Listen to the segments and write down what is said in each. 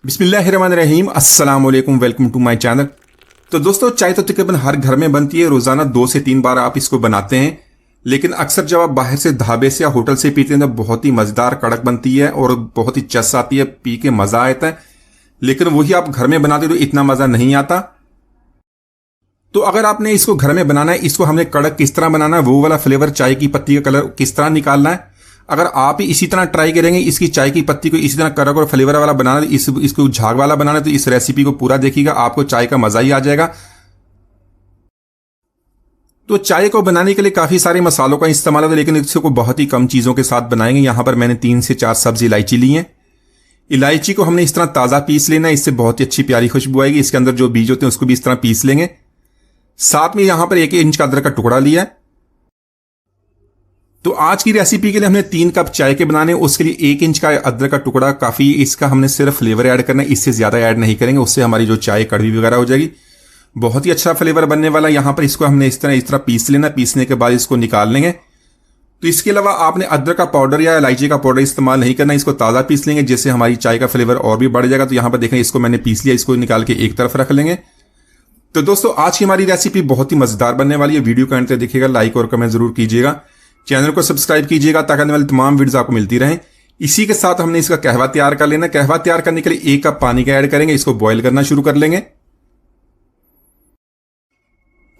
बिस्मिल्लाहिर्रहमानिर्रहीम, अस्सलाम वालेकुम, वेलकम टू माय चैनल। तो दोस्तों, चाय तो तकरीबन हर घर में बनती है। रोजाना 2 से 3 बार आप इसको बनाते हैं। लेकिन अक्सर जब आप बाहर से ढाबे से या होटल से पीते हैं तो बहुत ही मजेदार कड़क बनती है और बहुत ही चस आती है, पी के मजा आता है। लेकिन वही आप घर में बनाते तो इतना मजा नहीं आता। तो अगर आपने इसको घर में बनाना है, इसको हमने कड़क किस तरह बनाना है, वो वाला फ्लेवर, चाय की पत्ती का कलर किस तरह निकालना है, अगर आप ही इसी तरह ट्राई करेंगे, इसकी चाय की पत्ती को इसी तरह कड़क और फ्लेवर वाला बनाना है, इसको झाग वाला बनाना है, तो इस रेसिपी को पूरा देखिएगा, आपको चाय का मजा ही आ जाएगा। तो चाय को बनाने के लिए काफी सारे मसालों का इस्तेमाल होगा, लेकिन इसको बहुत ही कम चीजों के साथ बनाएंगे। यहां पर मैंने 3 से 4 सब्जी इलायची ली है। इलायची को हमने इस तरह ताजा पीस लेना है, इससे बहुत ही अच्छी प्यारी खुशबू आएगी। इसके अंदर जो बीज होते हैं उसको भी इस तरह पीस लेंगे। साथ में यहां पर 1 इंच का अदरक का टुकड़ा लिया है। तो आज की रेसिपी के लिए हमने 3 कप चाय के बनाने, उसके लिए 1 इंच का अदरक का टुकड़ा काफी। इसका हमने सिर्फ फ्लेवर ऐड करना है, इससे ज्यादा ऐड नहीं करेंगे, उससे हमारी जो चाय कड़वी वगैरह हो जाएगी। बहुत ही अच्छा फ्लेवर बनने वाला। यहां पर इसको हमने इस तरह पीस लेना। पीसने के बाद इसको निकाल लेंगे। तो इसके अलावा आपने अदरक का पाउडर या इलायची का पाउडर इस्तेमाल नहीं करना, इसको ताजा पीस लेंगे, जिससे हमारी चाय का फ्लेवर और भी बढ़ जाएगा। तो यहां पर देखें, इसको मैंने पीस लिया, इसको निकाल के एक तरफ रख लेंगे। तो दोस्तों, आज की हमारी रेसिपी बहुत ही मजेदार बनने वाली है। वीडियो को अंत तक देखिएगा, लाइक और कमेंट जरूर कीजिएगा, चैनल को सब्सक्राइब कीजिएगा ताकि आने वाली तमाम वीडियोस आपको मिलती रहें। इसी के साथ हमने इसका कहवा तैयार कर लेना। कहवा तैयार करने के लिए 1 कप पानी का ऐड करेंगे, इसको बॉईल करना शुरू कर लेंगे।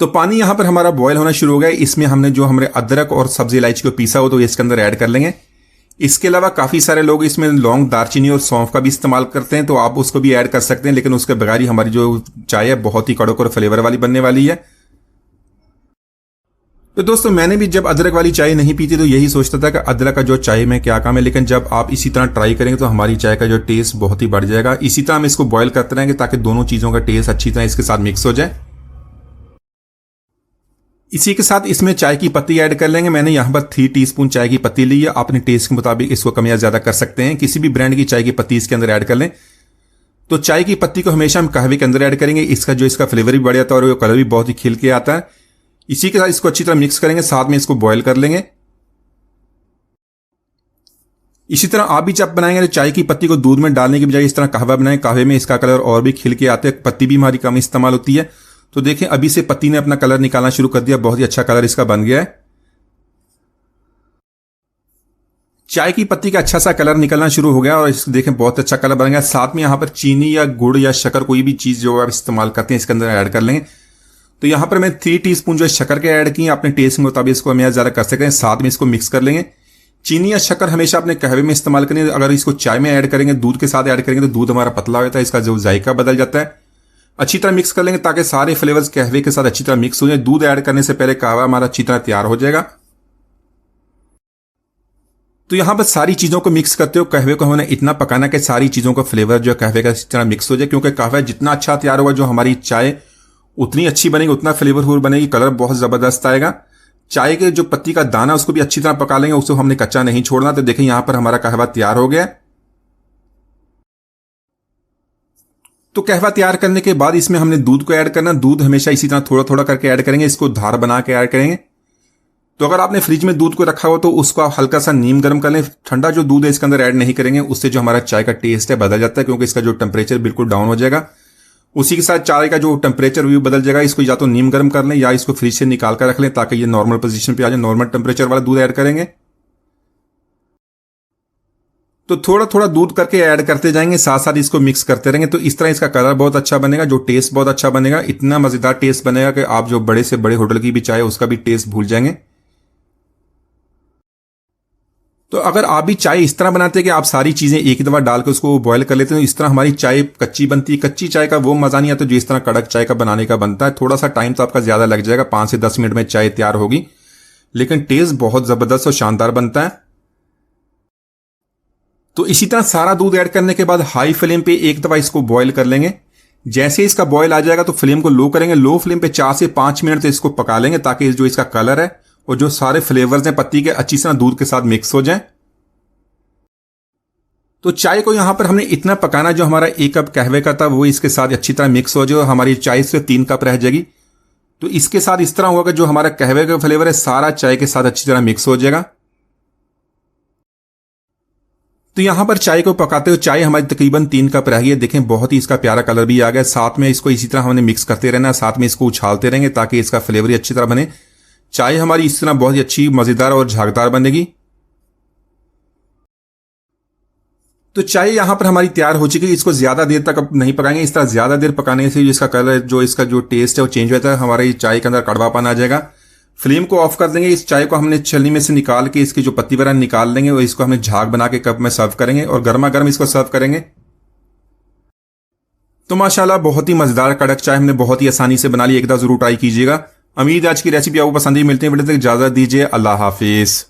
तो पानी यहां पर हमारा बॉयल होना शुरू हो गया। इसमें हमने जो हमारे अदरक और सब्जी इलायची को पीसा हो तो इसके अंदर ऐड कर लेंगे। इसके अलावा काफी सारे लोग इसमें लौंग, दालचीनी और सौंफ का भी इस्तेमाल करते हैं, तो आप उसको भी ऐड कर सकते हैं। लेकिन उसके बगैर ही हमारी जो चाय है बहुत ही कड़क और फ्लेवर वाली बनने वाली है। तो दोस्तों, मैंने भी जब अदरक वाली चाय नहीं पीती तो यही सोचता था कि अदरक का जो चाय में क्या काम है। लेकिन जब आप इसी तरह ट्राई करेंगे तो हमारी चाय का जो टेस्ट बहुत ही बढ़ जाएगा। इसी तरह हम इसको बॉयल करते रहेंगे ताकि दोनों चीजों का टेस्ट अच्छी तरह इसके साथ मिक्स हो जाए। इसी के साथ इसमें चाय की पत्ती ऐड कर लेंगे। मैंने यहां पर 3 टीस्पून चाय की पत्ती ली है। अपने टेस्ट के मुताबिक इसको कम या ज्यादा कर सकते हैं। किसी भी ब्रांड की चाय की पत्ती इसके अंदर ऐड कर लें। तो चाय की पत्ती को हमेशा हम कहवे के अंदर ऐड करेंगे। इसका फ्लेवर भी बढ़ जाता है और कलर भी बहुत ही खिल के आता है। इसी के साथ इसको अच्छी तरह मिक्स करेंगे, साथ में इसको बॉयल कर लेंगे। इसी तरह आप भी जब बनाएंगे तो चाय की पत्ती को दूध में डालने की बजाय इस तरह कहवा बनाएं। कहवे में इसका कलर और भी खिल के आता है। पत्ती भी हमारी कम इस्तेमाल होती है। तो देखें, अभी से पत्ती ने अपना कलर निकालना शुरू कर दिया। बहुत ही अच्छा कलर इसका बन गया है। चाय की पत्ती का अच्छा सा कलर निकलना शुरू हो गया और देखें बहुत अच्छा कलर बन गया। साथ में यहां पर चीनी या गुड़ या शक्कर, कोई भी चीज जो आप इस्तेमाल करते हैं, इसके अंदर ऐड कर लेंगे। तो यहां पर मैं 3 टीस्पून जो शक्कर के ऐड की, अपने टेस्ट के मुताबिक इसको हम ज्यादा कर सकते हैं। साथ में इसको मिक्स कर लेंगे। चीनी या शक्कर हमेशा अपने कहवे में इस्तेमाल करेंगे। अगर इसको चाय में ऐड करेंगे, दूध के साथ ऐड करेंगे, तो दूध हमारा पतला होता है, इसका जो जायका बदल जाता है। अच्छी तरह मिक्स कर लेंगे ताकि सारे फ्लेवर्स कहवे के साथ अच्छी तरह मिक्स हो जाए। दूध ऐड करने से पहले कहवा हमारा अच्छी तरह तैयार हो जाएगा। तो यहां पर सारी चीजों को मिक्स करते हो कहवे को हमने इतना पकाना कि सारी चीजों का फ्लेवर जो कहवे का इस तरह मिक्स हो जाए। क्योंकि कहवा जितना अच्छा तैयार होगा, जो हमारी चाय उतनी अच्छी बनेगी, उतना फ्लेवरफुल बनेगी, कलर बहुत जबरदस्त आएगा। चाय के जो पत्ती का दाना उसको भी अच्छी तरह पका लेंगे, उसको हमने कच्चा नहीं छोड़ना। तो देखें, यहां पर हमारा कहवा तैयार हो गया। तो कहवा तैयार करने के बाद इसमें हमने दूध को ऐड करना। दूध हमेशा इसी तरह थोड़ा थोड़ा करके ऐड करेंगे, इसको धार बना के ऐड करेंगे। तो अगर आपने फ्रिज में दूध को रखा हो तो उसको आप हल्का सा नीम गर्म कर लें। ठंडा जो दूध है इसके अंदर ऐड नहीं करेंगे, उससे जो हमारा चाय का टेस्ट है बदल जाता है, क्योंकि इसका जो टेम्परेचर बिल्कुल डाउन हो जाएगा। उसी के साथ चाय का जो टेम्परेचर भी बदल जाएगा। इसको या तो नीम गर्म कर लें या इसको फ्रिज से निकाल कर रख लें ताकि ये नॉर्मल पोजीशन पे आ जाए। नॉर्मल टेम्परेचर वाला दूध ऐड करेंगे। तो थोड़ा थोड़ा दूध करके ऐड करते जाएंगे, साथ साथ इसको मिक्स करते रहेंगे। तो इस तरह इसका कलर बहुत अच्छा बनेगा, जो टेस्ट बहुत अच्छा बनेगा। इतना मजेदार टेस्ट बनेगा कि आप जो बड़े से बड़े होटल की भी चाय उसका भी टेस्ट भूल जाएंगे। तो अगर आप भी चाय इस तरह बनाते हैं कि आप सारी चीजें एक ही दफा डालकर उसको बॉयल कर लेते हैं, तो इस तरह हमारी चाय कच्ची बनती है। कच्ची चाय का वो मजा नहीं आता जो इस तरह कड़क चाय का बनाने का बनता है। थोड़ा सा टाइम तो आपका ज्यादा लग जाएगा, 5 से 10 मिनट में चाय तैयार होगी, लेकिन टेस्ट बहुत जबरदस्त और शानदार बनता है। तो इसी तरह सारा दूध ऐड करने के बाद हाई फ्लेम पे एक दफा इसको बॉयल कर लेंगे। जैसे इसका बॉयल आ जाएगा तो फ्लेम को लो करेंगे। लो फ्लेम पे 4 से 5 मिनट तक इसको पका लेंगे ताकि जो इसका कलर है और जो सारे फ्लेवर्स हैं पत्ती के अच्छी तरह दूध के साथ मिक्स हो जाएं। तो चाय को यहां पर हमने इतना पकाना, जो हमारा 1 कप कहवे का था वो इसके साथ अच्छी तरह मिक्स हो जाए। हमारी चाय से 3 कप रह जाएगी। तो इसके साथ इस तरह होगा कि जो हमारा कहवे का फ्लेवर है सारा चाय के साथ अच्छी तरह मिक्स हो जाएगा। तो यहां पर चाय को पकाते हुए चाय हमारी तकरीबन 3 कप रह गई है। देखें बहुत ही इसका प्यारा कलर भी आ गया। साथ में इसको इसी तरह हमने मिक्स करते रहना है, साथ में इसको उछालते रहेंगे ताकि इसका फ्लेवर अच्छी तरह बने। चाय हमारी इस तरह बहुत ही अच्छी मजेदार और झागदार बनेगी। तो चाय यहां पर हमारी तैयार हो चुकी है। इसको ज्यादा देर तक अब नहीं पकाएंगे। इस तरह ज्यादा देर पकाने से इसका कलर जो इसका जो टेस्ट है वो चेंज हो जाता है, हमारे चाय के अंदर कड़वापन आ जाएगा। फ्लेम को ऑफ कर देंगे। इस चाय को हमने छलनी में से निकाल के इसकी जो पत्ती वगैरह निकाल लेंगे और इसको हमने झाग बना के कप में सर्व करेंगे और गर्मा गर्म इसको सर्व करेंगे। तो माशाल्लाह बहुत ही मजेदार कड़क चाय हमने बहुत ही आसानी से बना ली। एक बार जरूर ट्राई कीजिएगा। उम्मीद आज की रेसिपी आपको पसंद ही। मिलते हैं वीडियो तक, इजाजत दीजिए। अल्लाह हाफिज।